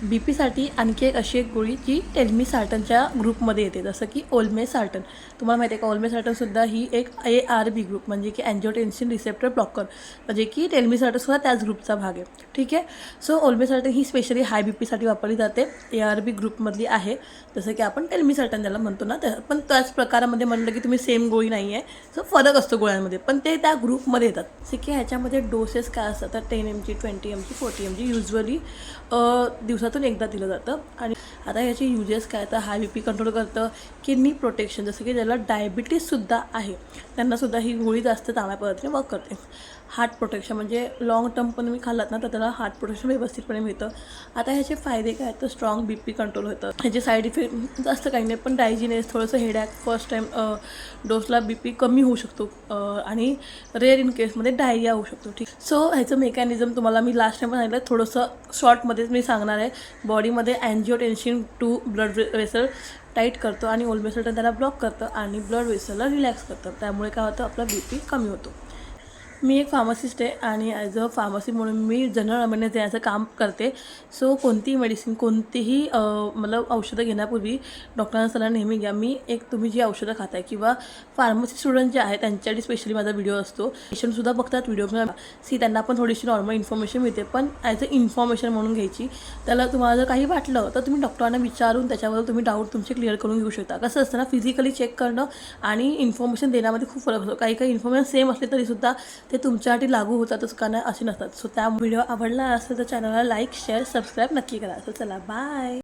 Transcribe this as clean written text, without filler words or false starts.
बी पीसाठी आणखी एक अशी एक गोळी जी टेल्मीसार्टनच्या ग्रुपमध्ये येते, जसं की ओल्मेसार्टन. तुम्हाला माहिती आहे का, ओल्मेसार्टनसुद्धा ही एक ARB ग्रुप म्हणजे की अँजिओटेन्सिन रिसेप्टर ब्लॉकर, म्हणजे की टेल्मीसार्टनसुद्धा त्याच ग्रुपचा भाग आहे. ठीक आहे. सो ओल्मेसार्टन ही स्पेशली हाय बी पीसाठी वापरली जाते, ARB ग्रुपमधली आहे. जसं की आपण टेल्मीसार्टन त्याला म्हणतो ना, पण त्याच प्रकारामध्ये म्हणलं की तुम्ही सेम गोळी नाही आहे, सो फरक असतो गोळ्यांमध्ये, पण ते त्या ग्रुपमध्ये येतात. ठीक आहे. ह्याच्यामध्ये डोसेस काय असतात तर 10 mg, 20 mg, 40 mg युजली दिवसातून एकदा दिलं जातं. आणि आता ह्याचे युजेस काय, तर हाय बी पी कंट्रोल करतं, किडनी प्रोटेक्शन, जसं की ज्याला डायबिटीससुद्धा आहे त्यांनासुद्धा ही गोळी जास्त चांगल्या पद्धतीने वर्क करते. हार्ट प्रोटेक्शन म्हणजे लॉंग टर्म पण तुम्ही खाल्लात ना तर त्याला हार्ट प्रोटेक्शन व्यवस्थितपणे मिळतं. आता ह्याचे फायदे काय, तर स्ट्रॉंग बी पी कंट्रोल होतं. ह्याचे साईड इफेक्ट जास्त काही नाही, पण डायजिनेस, थोडंसं हेडॅक, फर्स्ट टाईम डोसला बी पी कमी होऊ शकतो, आणि रेअर इन केसमध्ये डायरिया होऊ शकतो. ठीक. सो ह्याचं मेकॅनिझम तुम्हाला मी लास्ट टाईम पण सांगितलं, थोडंसं शॉर्टमध्येच मी सांगणार आहे. बॉडीमध्ये अँजिओटेन्सिन 2 ब्लड वेसल टाईट करतो आणि ओल्मेसार्टन त्याला ब्लॉक करतं आणि ब्लड वेसलला रिलॅक्स करतं. त्यामुळे काय होतं, आपला बी पी कमी होतो. मी एक फार्मासिस्ट आहे आणि ॲज अ फार्मसी म्हणून मी जनरल अवेअरनेस देण्याचं काम करते. सो कोणतीही मेडिसिन, कोणतीही मतलब औषधं घेण्यापूर्वी डॉक्टरांना सल्ला नेहमी घ्या. मी एक, तुम्ही जी औषधं खाताय किंवा फार्मसी स्टुडंट जे आहेत त्यांच्यासाठी स्पेशली माझा व्हिडिओ असतो. पेशंटसुद्धा बघतात व्हिडिओ, त्यांना पण थोडीशी नॉर्मल इन्फॉर्मेशन मिळते, पण ॲज अ इन्फॉर्मेशन म्हणून घ्यायची. त्याला तुम्हाला जर काही वाटलं तर तुम्ही डॉक्टरांना विचारून त्याच्यावर तुम्ही डाऊट तुमचे क्लिअर करून घेऊ शकता. कसं असतं ना, फिजिकली चेक करणं आणि इन्फॉर्मेशन देण्यामध्ये खूप फरक असतो. काही काही इन्फॉर्मेशन सेम असले तरीसुद्धा ते तुमच्यासाठी लागू होतातच का नाही असे नसतात. सो त्या व्हिडिओ आवडला असेल तर चॅनलला लाईक, शेअर, सबस्क्राईब नक्की करा. सो चला, बाय.